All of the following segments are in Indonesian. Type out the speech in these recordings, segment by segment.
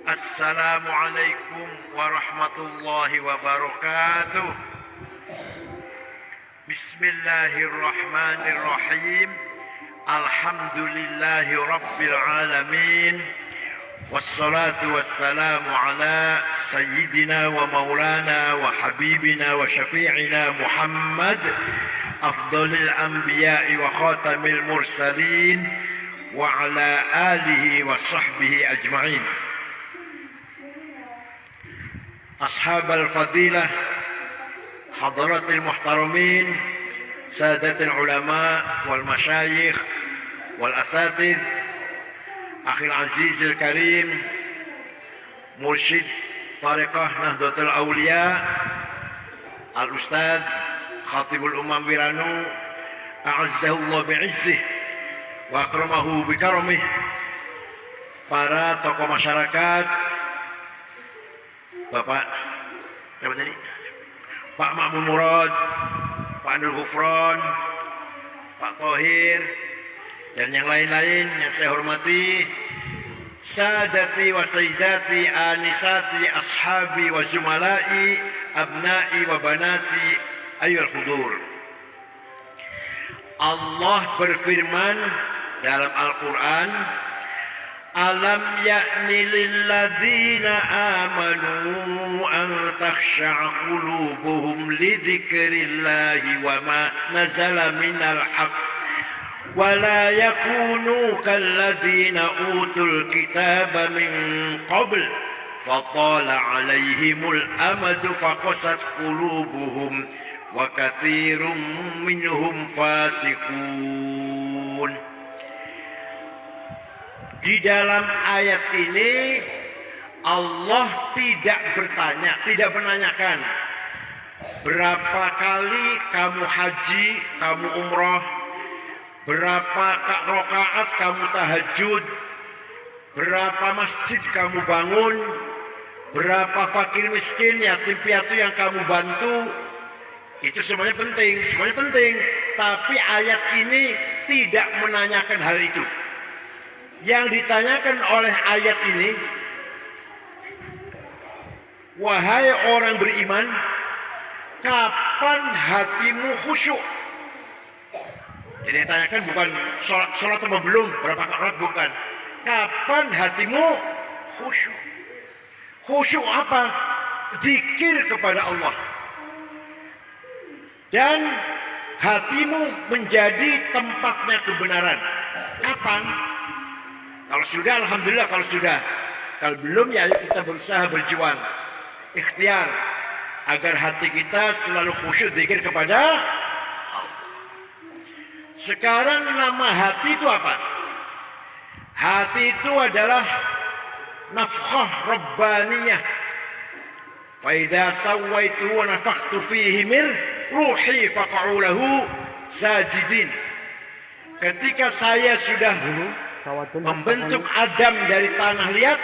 Assalamualaikum warahmatullahi wabarakatuh. Bismillahirrahmanirrahim. Alhamdulillahi rabbil alamin. Wassalatu wassalamu ala sayyidina wa maulana wa habibina wa syafi'ina Muhammad afdalil anbiya'i wa khatamil mursalin wa ala alihi wa sahbihi ajma'in. أصحاب الفضيلة حضرات المحترمين سادة العلماء والمشايخ والأساتذة أخي العزيز الكريم مرشد طريقة نهضة الأولياء الأستاذ خطيب الأمم ويرانو أعزه الله بعزه وأكرمه بكرمه. Para tokoh masyarakat, Bapak siapa tadi? Pak Makmun Murad, Pak Nur Gufron, Pak Thohir, dan yang lain-lain yang saya hormati, sadati wa sayyidati anisati ashabi wa zumalai abnai wa banati ayyuhal hudur. Allah berfirman dalam Al-Quran, Alam ya'ni lilladzina amanu an takhsha'a qulubuhum lidzikrillahi wa ma nazala minal haqq wa la yakunu kalladzina utul kitaba min qabl fatala 'alaihimul amadu faqasat qulubuhum wa katsirum minhum fasiqun. Di dalam ayat ini Allah tidak bertanya, tidak menanyakan berapa kali kamu haji, kamu umroh, berapa rakaat kamu tahajud, berapa masjid kamu bangun, berapa fakir miskin, yatim piatu yang kamu bantu. Itu semuanya penting, semuanya penting. Tapi ayat ini tidak menanyakan hal itu. Yang ditanyakan oleh ayat ini, wahai orang beriman, kapan hatimu khusyuk? Jadi ditanyakan bukan sholat atau belum, berapa rakaat, bukan. Kapan hatimu khusyuk? Khusyuk apa? Zikir kepada Allah. Dan hatimu menjadi tempatnya kebenaran. Kapan? Kalau sudah, alhamdulillah. Kalau sudah, kalau belum, ya kita berusaha berjuang, ikhtiar agar hati kita selalu khusyuk zikir kepada Allah. Sekarang nama hati itu apa? Hati itu adalah nafkhah rabbaniyah. Fa idza sawaitu wa nafakhtu fihi min ruhi faq'u lahu sajidin. Ketika saya sudah membentuk Adam dari tanah liat,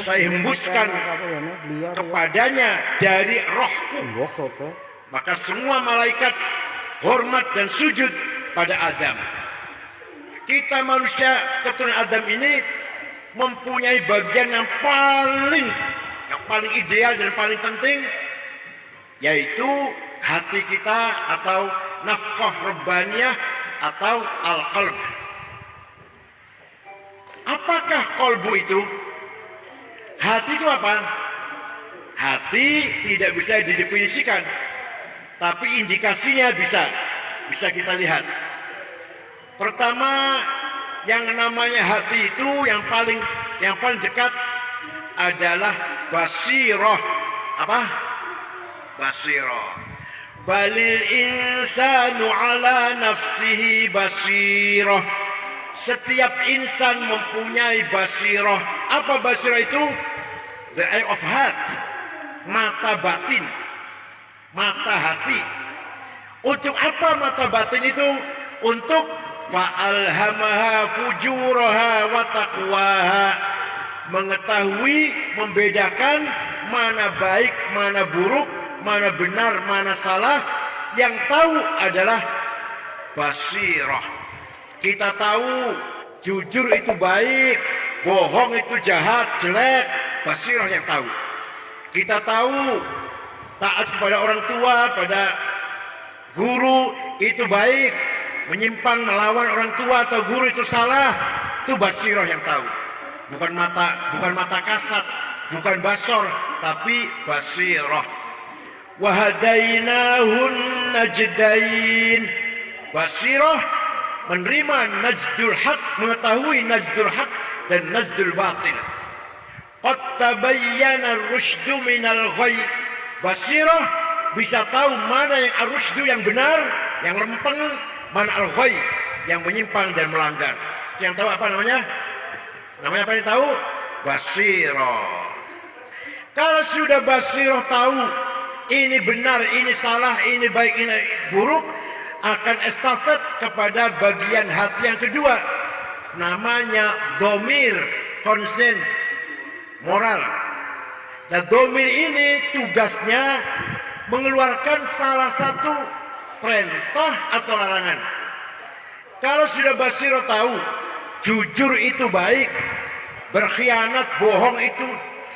saya hembuskan kepadanya dari rohku, maka semua malaikat hormat dan sujud pada Adam. Kita manusia keturunan Adam ini mempunyai bagian yang paling ideal dan paling penting, yaitu hati kita atau nafkhah rabbaniyah atau al-qalb. Apakah kolbu itu? Hati itu apa? Hati tidak bisa didefinisikan, tapi indikasinya bisa kita lihat. Pertama, yang namanya hati itu yang paling dekat adalah basirah. Apa? Basirah. Balil insanu ala nafsihi basirah. Setiap insan mempunyai basirah. Apa basirah itu? The eye of heart, mata batin, mata hati. Untuk apa mata batin itu? Untuk fa'alhamaha fujuraha wa taqwaha, mengetahui, membedakan mana baik, mana buruk, mana benar, mana salah. Yang tahu adalah basirah. Kita tahu jujur itu baik, bohong itu jahat, jelek. basirah yang tahu. Kita tahu taat kepada orang tua, pada guru itu baik, menyimpang melawan orang tua atau guru itu salah, itu basirah yang tahu. Bukan mata kasat, bukan basor, tapi basirah. Wahadainahun najdain. Basirah menerima najdul haq, mengetahui najdul haq dan najdul batil. Qad tabayyana ar-rusydu minal ghayy. Basirah bisa tahu mana yang ar-rusydu yang benar, yang lempeng, mana al-ghayy yang menyimpang dan melanggar. Yang tahu apa namanya? Namanya apa yang tahu? Basirah. Kalau sudah basirah tahu ini benar, ini salah, ini baik, ini buruk, akan estafet kepada bagian hati yang kedua, namanya domir, konsens, moral. Dan domir ini tugasnya mengeluarkan salah satu perintah atau larangan. Kalau sudah basirah tahu jujur itu baik, berkhianat, bohong itu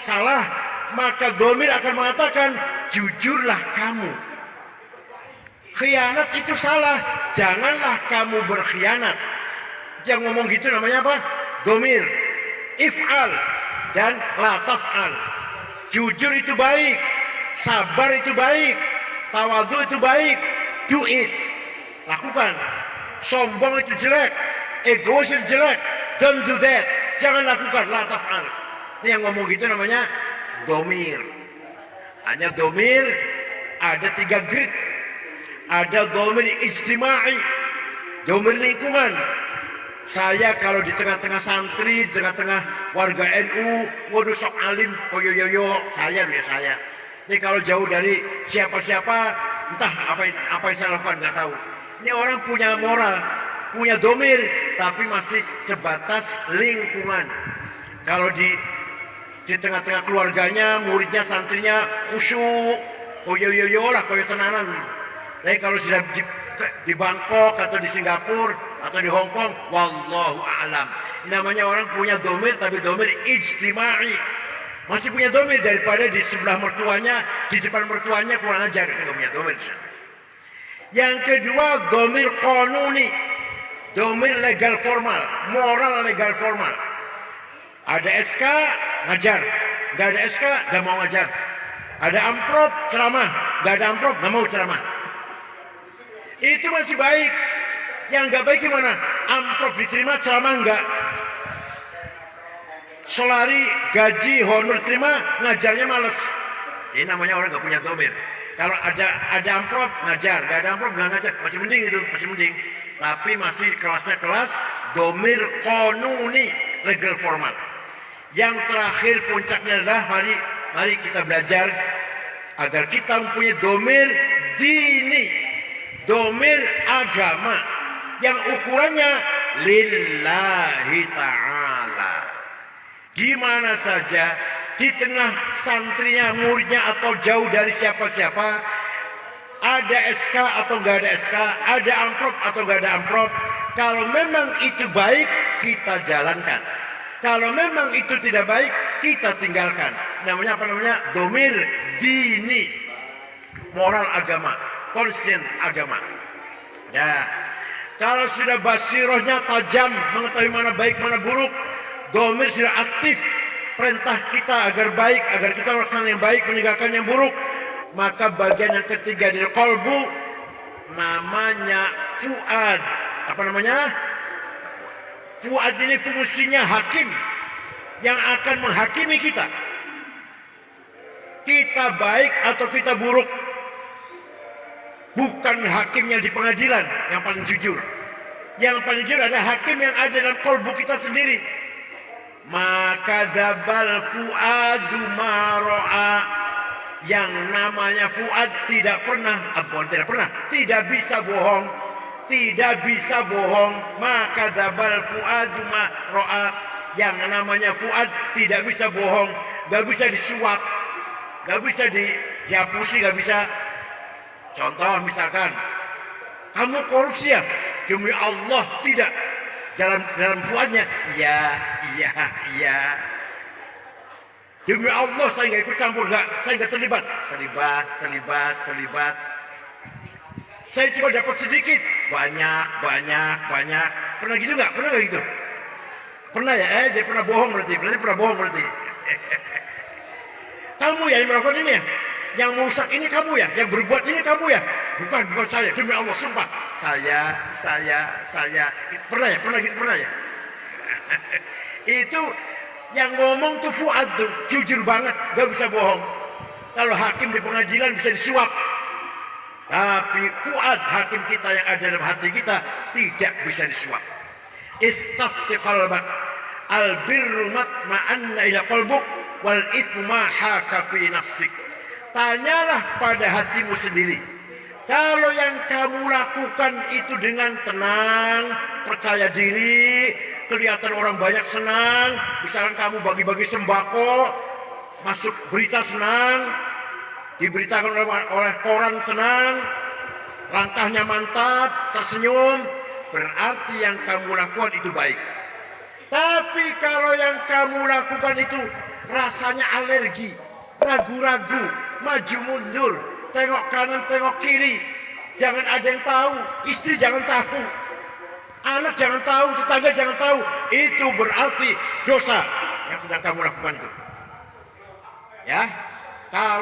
salah, maka domir akan mengatakan jujurlah kamu. Khianat itu salah, janganlah kamu berkhianat. Yang ngomong gitu namanya apa? Domir. If'al dan la taf'al. Jujur itu baik, sabar itu baik, tawadhu itu baik, do it, lakukan. Sombong itu jelek, egois itu jelek, don't do that, jangan lakukan, la taf'al. Yang ngomong gitu namanya domir. Hanya domir ada 3 grade. Ada domir ijtimai, domir lingkungan. Saya kalau di tengah-tengah santri, di tengah-tengah warga NU, waduh sok alim, yo, saya. Ini kalau jauh dari siapa-siapa, entah apa yang saya lakukan nggak tahu. Ini orang punya moral, punya domir, tapi masih sebatas lingkungan. Kalau di tengah-tengah keluarganya, muridnya, santrinya khusyuk, yo lah, koyo tenanan. Tapi kalau sudah di Bangkok atau di Singapura atau di Hong Kong, wallahu a'lam. Ini namanya orang punya domir, tapi domir ijtimai. Masih punya domir daripada di sebelah mertuanya, di depan mertuanya kurang ajar. Tidak punya domir. Yang kedua, domir qanuni, domir legal formal, moral legal formal. Ada SK, ngajar. Gak ada SK, gak mau ngajar. Ada amplop, ceramah. Gak ada amplop, gak mau ceramah. Itu masih baik. Yang gak baik gimana? Amplop diterima, ceramah enggak. Solari, gaji, honor terima, ngajarnya males. Ini namanya orang gak punya domir. Kalau ada amplop, ngajar. Gak ada amplop, gak ngajar. Masih mending itu, masih mending. Tapi masih kelasnya kelas domir qanuni, legal formal. Yang terakhir puncaknya adalah mari kita belajar agar kita mempunyai domir dini, domir agama yang ukurannya lillahi ta'ala. Di mana saja, di tengah santrinya, muridnya atau jauh dari siapa-siapa, ada SK atau nggak ada SK, ada amplop atau nggak ada amplop, kalau memang itu baik kita jalankan. Kalau memang itu tidak baik, kita tinggalkan. Namanya apa namanya? Domir dini, moral agama, konsen agama. Nah, kalau sudah basirohnya tajam, mengetahui mana baik, mana buruk, domir sudah aktif, perintah kita agar baik, agar kita melaksanakan yang baik, meninggalkan yang buruk, maka bagian yang ketiga dari kolbu namanya fuad. Apa namanya? Fuad ini fungsinya hakim yang akan menghakimi kita. Kita baik atau kita buruk. Bukan hakim yang di pengadilan yang paling jujur. Yang paling jujur ada hakim yang ada dalam kolbu kita sendiri. Maka dzabal fuadu maro'a. Yang namanya fuad tidak bisa bohong. Tidak bisa bohong. Maka dzabal fuadu maro'a. Yang namanya fuad tidak bisa bohong. Gak bisa disuap, gak bisa dihapusi, gak bisa. Contoh misalkan, kamu korupsi ya? Demi Allah tidak. Dalam fuadnya, iya. Demi Allah saya nggak ikut campur, saya nggak terlibat. Terlibat. Saya cuma dapat sedikit, banyak. Pernah gitu nggak? Pernah nggak gitu? Pernah ya? Jadi pernah bohong berarti pernah bohong berarti. Kamu ya yang melakukan ini ya? Yang merusak ini kamu ya? Yang berbuat ini kamu ya? Bukan saya. Demi Allah sumpah. Saya. Pernah ya? Itu yang ngomong tuh Fuad tuh, jujur banget, gak bisa bohong. Kalau hakim di pengadilan bisa disuap. Tapi Fuad, hakim kita yang ada dalam hati kita, tidak bisa disuap. Istafti qalbak, albirru matma'anna ila qalbuk, wal ithmu ma haka fi nafsik. Tanyalah pada hatimu sendiri. Kalau yang kamu lakukan itu dengan tenang, percaya diri, kelihatan orang banyak senang, misalkan kamu bagi-bagi sembako, masuk berita senang, diberitakan oleh koran senang, langkahnya mantap, tersenyum, berarti yang kamu lakukan itu baik. Tapi kalau yang kamu lakukan itu rasanya alergi, ragu-ragu, maju mundur, tengok kanan, tengok kiri, jangan ada yang tahu, istri jangan tahu, anak jangan tahu, tetangga jangan tahu, itu berarti dosa yang sedang kamu lakukan itu. Ya, kalau